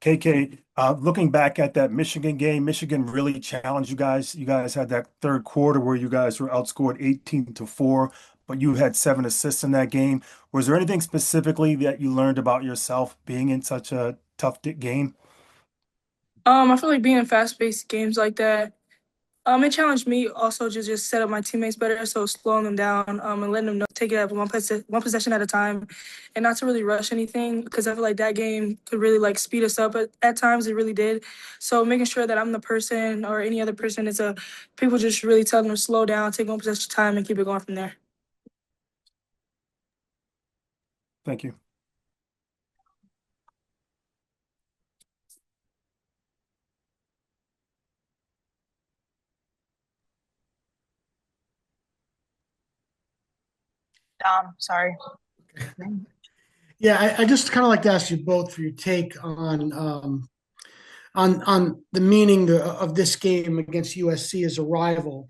KK, looking back at that Michigan game, Michigan really challenged you guys. You guys had that third quarter where you guys were outscored 18-4, but you had 7 assists in that game. Was there anything specifically that you learned about yourself being in such a tough game? I feel like being in fast-paced games like that, it challenged me also to just set up my teammates better, so slowing them down, and letting them know take it at one possession at a time, and not to really rush anything because I feel like that game could really like speed us up at times. It really did. So making sure that I'm the person or any other person is a people just really telling them to slow down, take one possession at a time, and keep it going from there. Thank you. Sorry. Yeah, I just kind of like to ask you both for your take on the meaning of this game against USC as a rival.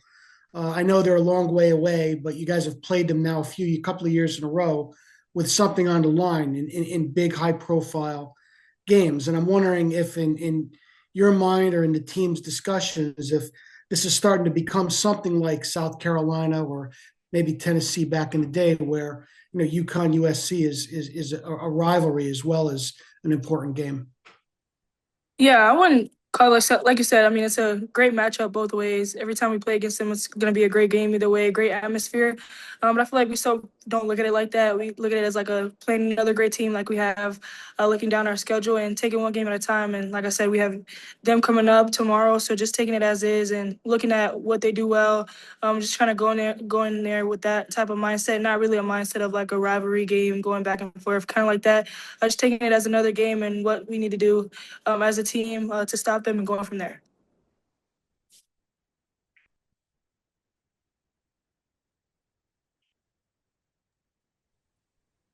I know they're a long way away, but you guys have played them now a couple of years in a row with something on the line in big, high profile games. And I'm wondering if in your mind or in the team's discussions, if this is starting to become something like South Carolina or maybe Tennessee back in the day, where UConn USC is a rivalry as well as an important game. Yeah, I wouldn't call it like you said. I mean, it's a great matchup both ways. Every time we play against them, it's going to be a great game either way, great atmosphere. But I feel like we still don't look at it like that. We look at it as like a playing another great team, like we have, looking down our schedule and taking one game at a time. And like I said, we have them coming up tomorrow, so just taking it as is and looking at what they do well. Just trying to go in there with that type of mindset, not really a mindset of like a rivalry game going back and forth, kind of like that. Just taking it as another game and what we need to do as a team to stop them and going from there.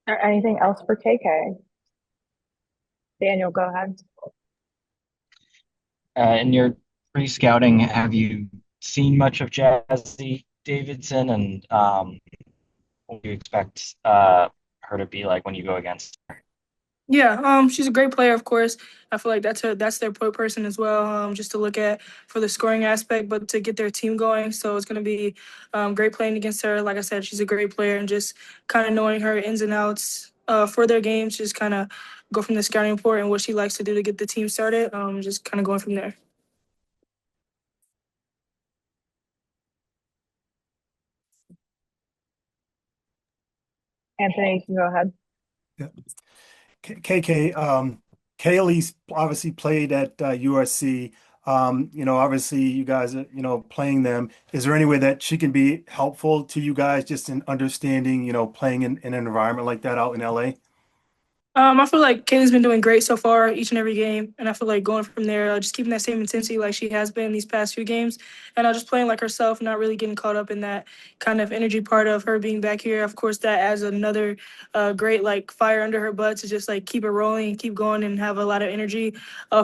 Or anything else for KK? Daniel, go ahead. In your pre-scouting, have you seen much of Jazzy Davidson, and what do you expect her to be like when you go against her? Yeah, she's a great player, of course. I feel like that's their person as well, just to look at for the scoring aspect, but to get their team going. So it's going to be great playing against her. Like I said, she's a great player, and just kind of knowing her ins and outs for their games, just kind of go from the scouting report and what she likes to do to get the team started. Just kind of going from there. Anthony, you can go ahead. Yeah. KK, Kaylee's obviously played at USC. Obviously you guys are, playing them. Is there any way that she can be helpful to you guys just in understanding, playing in an environment like that out in LA? I feel like Kaylee's been doing great so far each and every game, and I feel like going from there, just keeping that same intensity like she has been these past few games, and just playing like herself, not really getting caught up in that kind of energy part of her being back here. Of course, that adds another great like fire under her butt to just like keep it rolling and keep going and have a lot of energy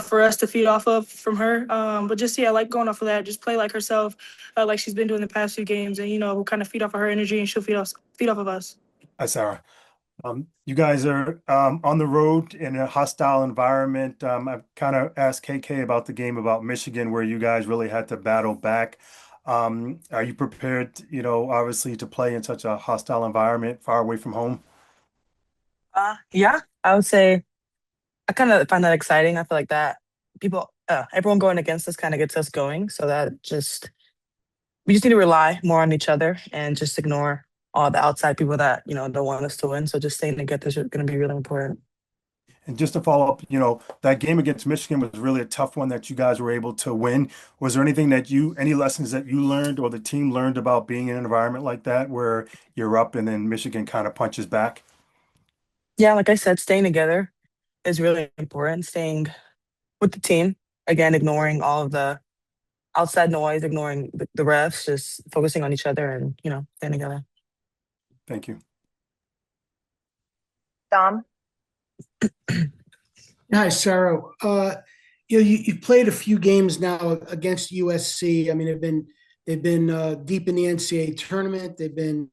for us to feed off of from her. But just yeah, like going off of that, just play like herself, like she's been doing the past few games, and we'll kind of feed off of her energy, and she'll feed off of us. Hi, Sarah. You guys are on the road in a hostile environment. I've kind of asked KK about the game about Michigan, where you guys really had to battle back. Are you prepared, obviously to play in such a hostile environment far away from home? Yeah, I would say I kind of find that exciting. I feel like that everyone going against us kind of gets us going. So that just we just need to rely more on each other and just ignore all the outside people that don't want us to win. So just staying together is going to be really important. And just to follow up, that game against Michigan was really a tough one that you guys were able to win. Was there any lessons that you learned or the team learned about being in an environment like that where you're up and then Michigan kind of punches back? Yeah, like I said, staying together is really important. Staying with the team again, ignoring all of the outside noise, ignoring the refs, just focusing on each other and staying together. Thank you. Dom? Hi, Sarah. You've played a few games now against USC. I mean, they've been deep in the NCAA tournament. They've been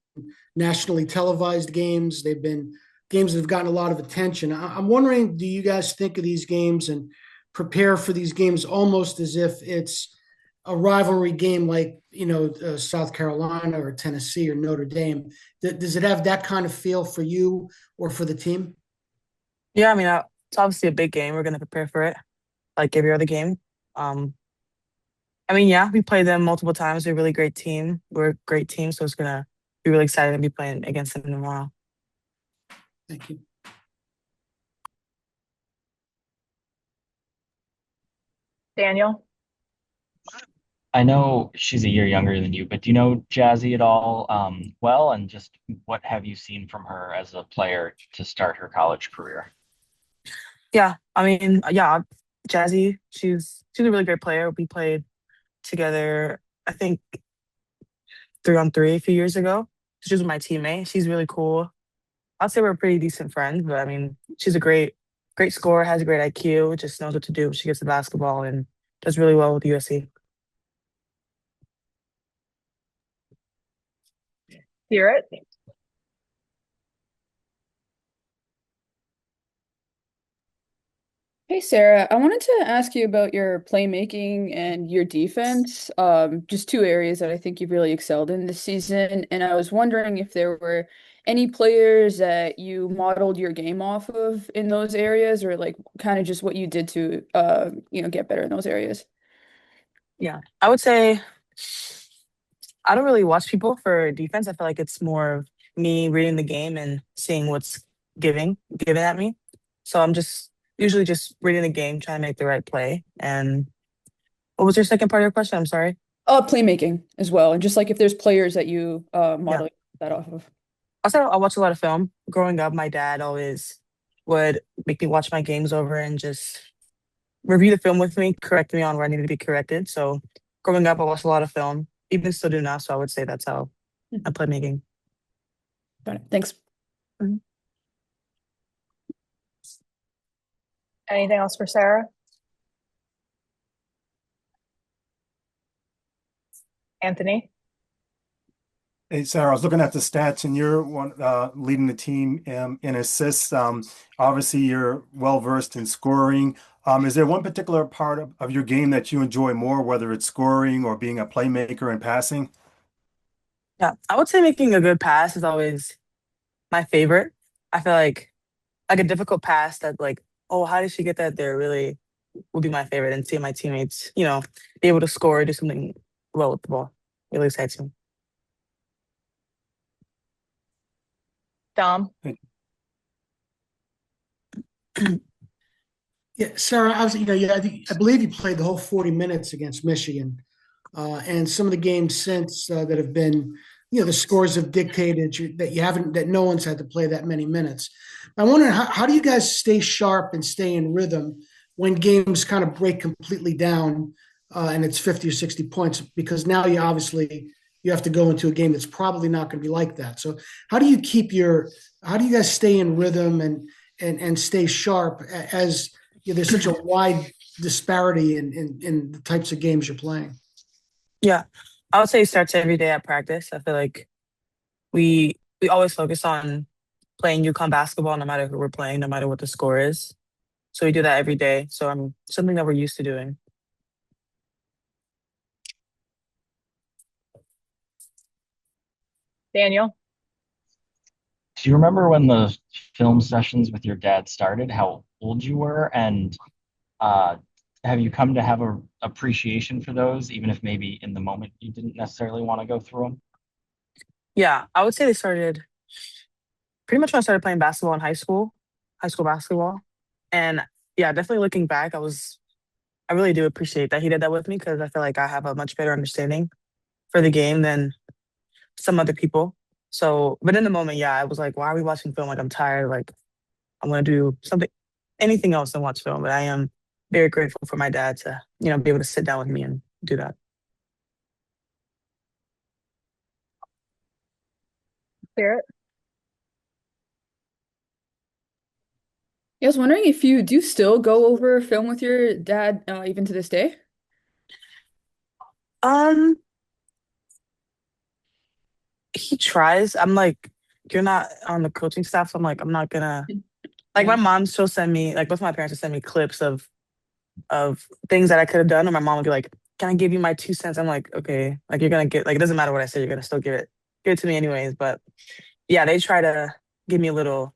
nationally televised games. They've been games that have gotten a lot of attention. I'm wondering, do you guys think of these games and prepare for these games almost as if it's a rivalry game like, South Carolina or Tennessee or Notre Dame? Does it have that kind of feel for you or for the team? Yeah, I mean, it's obviously a big game. We're gonna prepare for it like every other game. Um, I mean, yeah, we played them multiple times. They're a really great team. We're a great team, so it's gonna be really exciting to be playing against them tomorrow. Thank you. Daniel? I know she's a year younger than you, but do you know Jazzy at all? Well, and just what have you seen from her as a player to start her college career? Yeah, I mean, yeah, Jazzy, she's a really great player. We played together, I think 3-on-3 a few years ago. She was my teammate. She's really cool. I'd say we're pretty decent friends, but I mean, she's a great scorer, has a great IQ, just knows what to do when she gets the basketball and does really well with USC. Hear it? Hey Sarah, I wanted to ask you about your playmaking and your defense. Just two areas that I think you've really excelled in this season. And I was wondering if there were any players that you modeled your game off of in those areas, or like kind of just what you did to get better in those areas. Yeah, I would say I don't really watch people for defense. I feel like it's more of me reading the game and seeing what's given at me. So I'm just usually just reading the game, trying to make the right play. And what was your second part of your question? I'm sorry. Playmaking as well, and just like if there's players that you Yeah. model that off of. Also, I watch a lot of film. Growing up, my dad always would make me watch my games over and just review the film with me, correct me on where I needed to be corrected. So growing up, I watched a lot of film, even still do now. So I would say that's how I play making. Got it. Thanks. Anything else for Sarah? Anthony? Hey, Sarah, I was looking at the stats and you're leading the team in assists. Obviously, you're well versed in scoring. Is there one particular part of your game that you enjoy more, whether it's scoring or being a playmaker and passing? Yeah, I would say making a good pass is always my favorite. I feel like a difficult pass that like, oh, how did she get that there really would be my favorite. And seeing my teammates, be able to score, do something well with the ball. Really excites me. Dom? Yeah, Sarah, I believe you played the whole 40 minutes against Michigan, and some of the games since that have been, the scores have dictated that no one's had to play that many minutes. I'm wondering how do you guys stay sharp and stay in rhythm when games kind of break completely down, and it's 50 or 60 points, because now you have to go into a game that's probably not going to be like that. So how do you guys stay in rhythm and stay sharp as there's such a wide disparity in the types of games you're playing? Yeah, I would say it starts every day at practice. I feel like we always focus on playing UConn basketball, no matter who we're playing, no matter what the score is. So we do that every day. So something that we're used to doing. Daniel? Do you remember when the film sessions with your dad started, how old you were? And uh, have you come to have a appreciation for those, even if maybe in the moment you didn't necessarily want to go through them? Yeah, I would say they started pretty much when I started playing basketball in high school basketball. And yeah, definitely looking back, I really do appreciate that he did that with me, because I feel like I have a much better understanding for the game than some other people. So, but in the moment, yeah, I was like, why are we watching film? Like, I'm tired. Like, I want to do anything else than watch film. But I am very grateful for my dad to, be able to sit down with me and do that. Barrett? Yeah, I was wondering if you do still go over film with your dad, even to this day. Um, he tries. I'm like, you're not on the coaching staff, so I'm like, I'm not gonna. Like Yeah. my mom, she'll send me, like both my parents will send me clips of of things that I could have done, or my mom would be like, "Can I give you my 2 cents?" I'm like, "Okay." Like you're gonna get like it doesn't matter what I say, you're gonna still give it to me anyways. But yeah, they try to give me a little,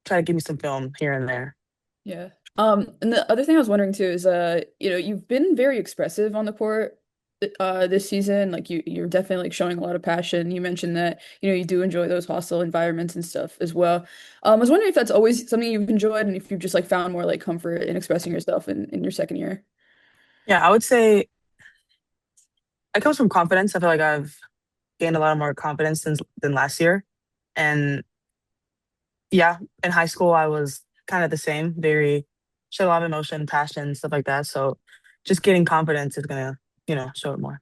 try to give me some film here and there. Yeah. And the other thing I was wondering too is, you've been very expressive on the court, this season. Like you're definitely like showing a lot of passion. You mentioned that, you do enjoy those hostile environments and stuff as well. I was wondering if that's always something you've enjoyed and if you've just like found more like comfort in expressing yourself in your second year. Yeah, I would say it comes from confidence. I feel like I've gained a lot more confidence than last year. And yeah, in high school I was kind of the same, very showed a lot of emotion, passion, stuff like that. So just getting confidence is gonna, show it more.